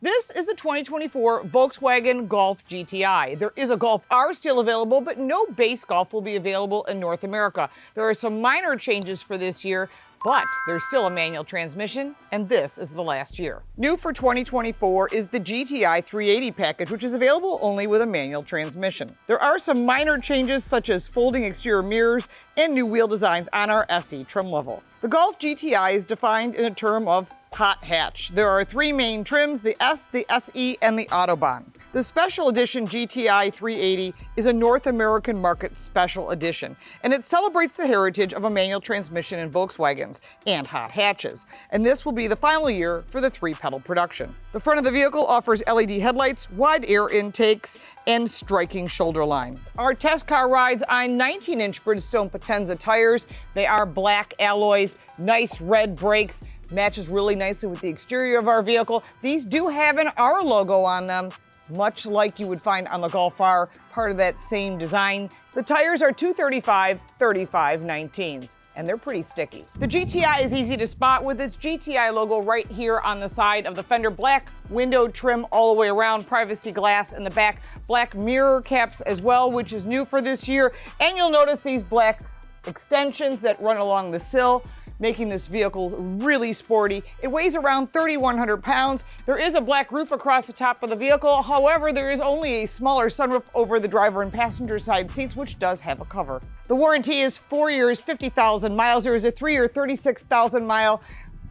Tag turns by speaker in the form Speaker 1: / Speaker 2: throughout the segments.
Speaker 1: This is the 2024 Volkswagen Golf GTI. There is a Golf R still available, but no base Golf will be available in North America. There are some minor changes for this year, but there's still a manual transmission, and this is the last year. New for 2024 is the GTI 380 package, which is available only with a manual transmission. There are some minor changes such as folding exterior mirrors and new wheel designs on our SE trim level. The Golf GTI is defined in a term of hot hatch. There are three main trims, the S, the SE, and the Autobahn. The Special Edition GTI 380 is a North American market special edition, and it celebrates the heritage of a manual transmission in Volkswagens and hot hatches. And this will be the final year for the three-pedal production. The front of the vehicle offers LED headlights, wide air intakes, and striking shoulder line. Our test car rides on 19-inch Bridgestone Potenza tires. They are black alloys, nice red brakes, matches really nicely with the exterior of our vehicle. These do have an R logo on them, much like you would find on the Golf R, part of that same design. The tires are 235/35 19s, and they're pretty sticky. The GTI is easy to spot with its GTI logo right here on the side of the fender. Black window trim all the way around, privacy glass in the back, black mirror caps as well, which is new for this year. And you'll notice these black extensions that run along the sill, making this vehicle really sporty. It weighs around 3,100 pounds. There is a black roof across the top of the vehicle. However, there is only a smaller sunroof over the driver and passenger side seats, which does have a cover. The warranty is 4 years, 50,000 miles. There is a 3-year, 36,000 mile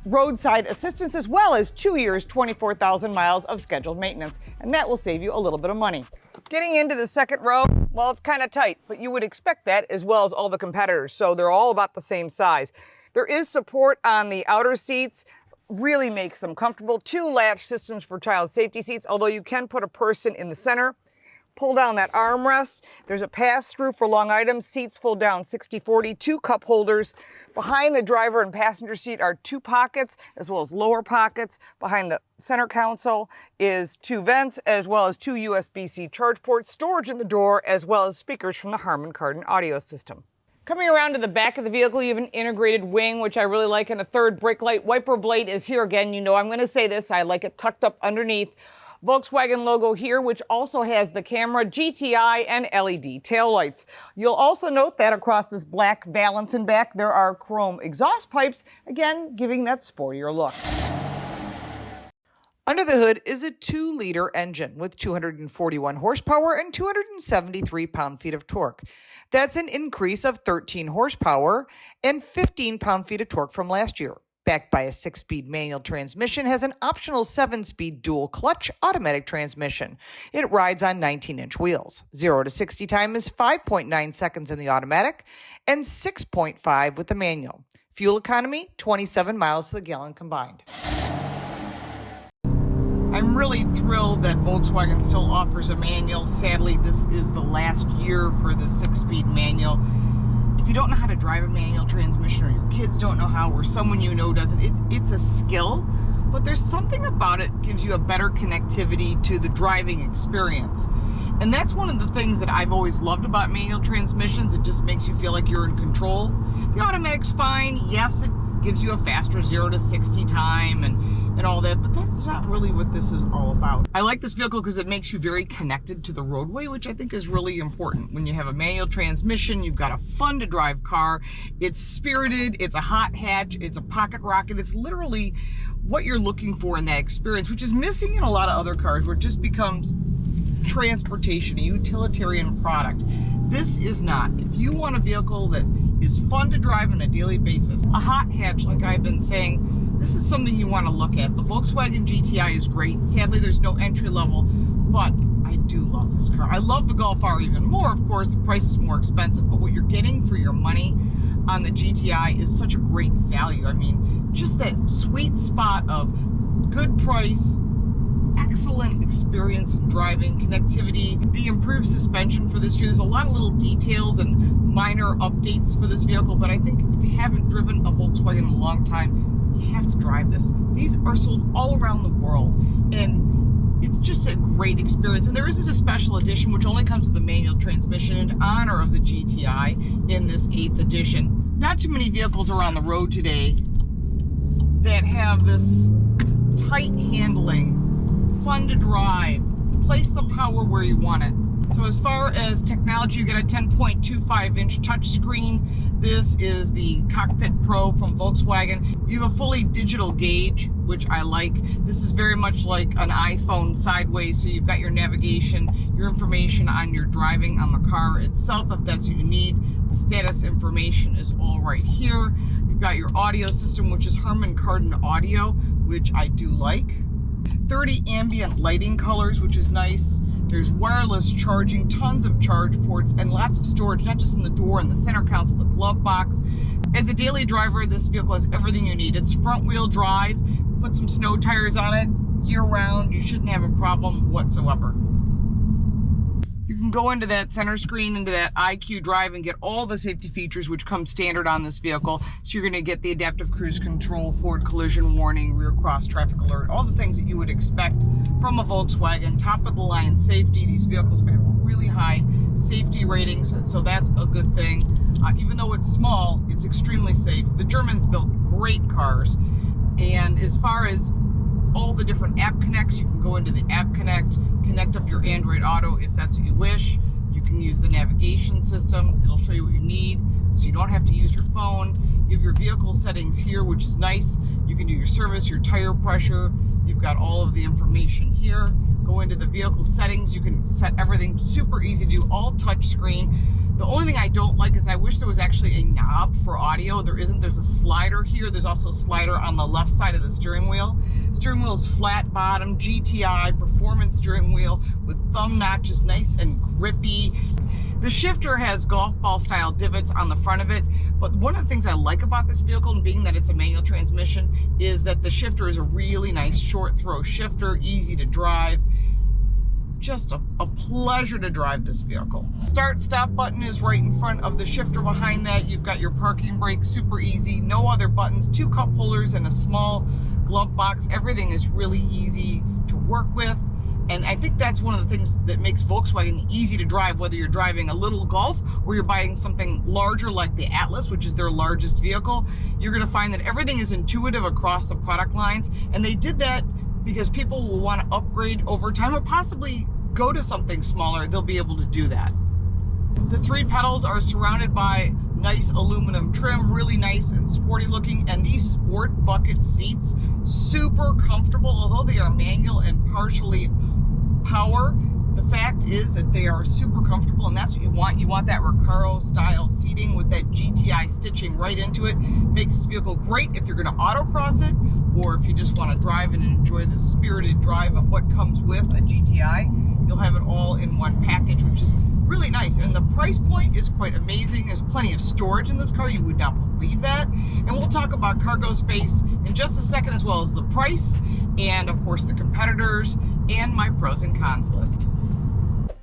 Speaker 1: roadside assistance, as well as 2 years, 24,000 miles of scheduled maintenance. And that will save you a little bit of money. Getting into the second row, well, it's kind of tight, but you would expect that as well as all the competitors. So they're all about the same size. There is support on the outer seats, really makes them comfortable. 2 latch systems for child safety seats, although you can put a person in the center. Pull down that armrest. There's a pass-through for long items. Seats fold down 60/40, 2 cup holders. Behind the driver and passenger seat are 2 pockets, as well as lower pockets. Behind the center console is 2 vents, as well as 2 USB-C charge ports, storage in the door, as well as speakers from the Harman Kardon audio system. Coming around to the back of the vehicle, you have an integrated wing, which I really like, and a third brake light wiper blade is here again. You know I'm going to say this, I like it tucked up underneath. Volkswagen logo here, which also has the camera, GTI, and LED taillights. You'll also note that across this black valance and back, there are chrome exhaust pipes, again, giving that sportier look. Under the hood is a 2-liter engine with 241 horsepower and 273 pound-feet of torque. That's an increase of 13 horsepower and 15 pound-feet of torque from last year. Backed by a 6-speed manual transmission, has an optional 7-speed dual-clutch automatic transmission. It rides on 19-inch wheels. 0 to 60 time is 5.9 seconds in the automatic and 6.5 with the manual. Fuel economy, 27 miles to the gallon combined. I'm really thrilled that Volkswagen still offers a manual. Sadly, this is the last year for the 6-speed manual. If you don't know how to drive a manual transmission, or your kids don't know how, or someone you know doesn't, it's a skill, but there's something about it gives you a better connectivity to the driving experience. And that's one of the things that I've always loved about manual transmissions. It just makes you feel like you're in control. The automatic's fine. Yes, it gives you a faster 0 to 60 time and all that, but that's not really what this is all about. I like this vehicle because it makes you very connected to the roadway, which I think is really important. When you have a manual transmission, you've got a fun to drive car. It's spirited, it's a hot hatch, it's a pocket rocket. It's literally what you're looking for in that experience, which is missing in a lot of other cars where it just becomes transportation, a utilitarian product. This is not. If you want a vehicle that is fun to drive on a daily basis, a hot hatch, like I've been saying, this is something you want to look at. The Volkswagen GTI is great. Sadly, there's no entry level, but I do love this car. I love the Golf R even more, of course. The price is more expensive, but what you're getting for your money on the GTI is such a great value. I mean, just that sweet spot of good price, excellent experience in driving, connectivity, the improved suspension for this year. There's a lot of little details and minor updates for this vehicle, but I think if you haven't driven a Volkswagen in a long time, you have to drive this. These are sold all around the world, and it's just a great experience. And there is a special edition which only comes with a manual transmission in honor of the GTI in this 8th edition. Not too many vehicles are on the road today that have this tight handling fun to drive. Place the power where you want it. So as far as technology, you get a 10.25-inch touchscreen. This is the Cockpit Pro from Volkswagen. You have a fully digital gauge, which I like. This is very much like an iPhone sideways, so you've got your navigation, your information on your driving on the car itself, if that's what you need. The status information is all right here. You've got your audio system, which is Harman Kardon audio, which I do like. 30 ambient lighting colors, which is nice. There's wireless charging, tons of charge ports, and lots of storage, not just in the door and the center console, the glove box. As a daily driver, this vehicle has everything you need. It's front wheel drive. Put some snow tires on it year round. You shouldn't have a problem whatsoever. You can go into that center screen, into that IQ Drive, and get all the safety features which come standard on this vehicle. So you're going to get the adaptive cruise control, forward collision warning, rear cross traffic alert, all the things that you would expect from a Volkswagen. Top of the line safety. These vehicles have really high safety ratings, so that's a good thing. Even though it's small, it's extremely safe. The Germans built great cars. And as far as all the different app connects, you can go into the app connect up your Android Auto if that's what you wish. You can use the navigation system. It'll show you what you need, so you don't have to use your phone. You have your vehicle settings here, which is nice. You can do your service, your tire pressure. You've got all of the information here. Go into the vehicle settings. You can set everything super easy to do, all touch screen. The only thing I don't like is I wish there was actually a knob for audio. There isn't. There's a slider here. There's also a slider on the left side of the steering wheel. Steering wheel is flat bottom, GTI, performance steering wheel with thumb notches, nice and grippy. The shifter has golf ball style divots on the front of it. But one of the things I like about this vehicle, and being that it's a manual transmission, is that the shifter is a really nice short throw shifter, easy to drive. Just a pleasure to drive this vehicle. Start stop button is right in front of the shifter. Behind that, you've got your parking brake, super easy, no other buttons, 2 cup holders and a small glove box. Everything is really easy to work with. And I think that's one of the things that makes Volkswagen easy to drive, whether you're driving a little Golf or you're buying something larger like the Atlas, which is their largest vehicle. You're gonna find that everything is intuitive across the product lines. And they did that because people will want to upgrade over time or possibly go to something smaller. They'll be able to do that. The 3 pedals are surrounded by nice aluminum trim, really nice and sporty looking, and these sport bucket seats, super comfortable. Although they are manual and partially power, the fact is that they are super comfortable, and that's what you want. You want that Recaro style seating with that GTI stitching right into it. Makes this vehicle great if you're going to autocross it, or if you just want to drive and enjoy the spirited drive of what comes with a GTI. You'll have it all in one package, which is really nice. And the price point is quite amazing. There's plenty of storage in this car. You would not believe that. And we'll talk about cargo space in just a second, as well as the price and, of course, the competitors and my pros and cons list.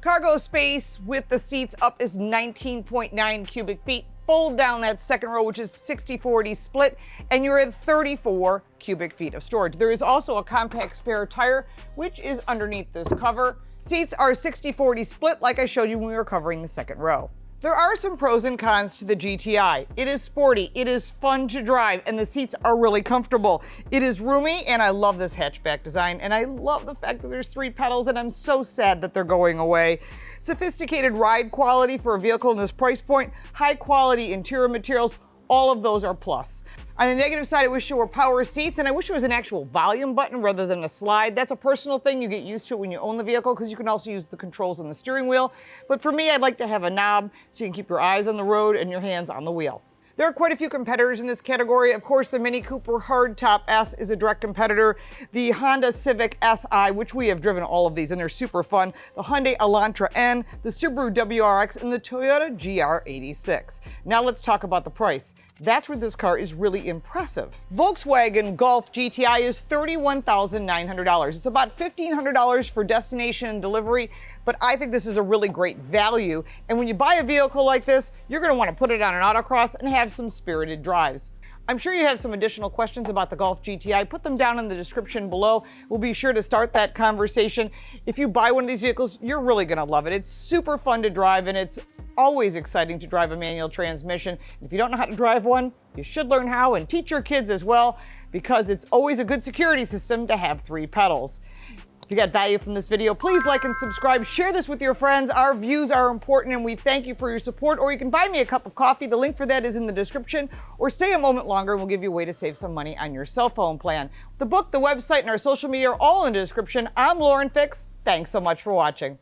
Speaker 1: Cargo space with the seats up is 19.9 cubic feet. Fold down that second row, which is 60-40 split, and you're at 34 cubic feet of storage. There is also a compact spare tire, which is underneath this cover. Seats are 60-40 split, like I showed you when we were covering the second row. There are some pros and cons to the GTI. It is sporty, it is fun to drive, and the seats are really comfortable. It is roomy, and I love this hatchback design, and I love the fact that there's 3 pedals, and I'm so sad that they're going away. Sophisticated ride quality for a vehicle in this price point, high quality interior materials, all of those are plus. On the negative side, I wish there were power seats, and I wish there was an actual volume button rather than a slide. That's a personal thing. You get used to it when you own the vehicle, because you can also use the controls on the steering wheel. But for me, I'd like to have a knob so you can keep your eyes on the road and your hands on the wheel. There are quite a few competitors in this category. Of course, the Mini Cooper Hardtop S is a direct competitor. The Honda Civic Si, which we have driven all of these, and they're super fun. The Hyundai Elantra N, the Subaru WRX, and the Toyota GR86. Now let's talk about the price. That's where this car is really impressive. Volkswagen Golf GTI is $31,900. It's about $1,500 for destination and delivery, but I think this is a really great value. And when you buy a vehicle like this, you're going to want to put it on an autocross and have some spirited drives. I'm sure you have some additional questions about the Golf GTI. Put them down in the description below. We'll be sure to start that conversation. If you buy one of these vehicles, you're really going to love it. It's super fun to drive, and it's always exciting to drive a manual transmission. If you don't know how to drive one, you should learn how, and teach your kids as well, because it's always a good security system to have 3 pedals. If you got value from this video, please like and subscribe. Share this with your friends. Our views are important and we thank you for your support. Or you can buy me a cup of coffee. The link for that is in the description. Or stay a moment longer and we'll give you a way to save some money on your cell phone plan. The book, the website, and our social media are all in the description. I'm Lauren Fix. Thanks so much for watching.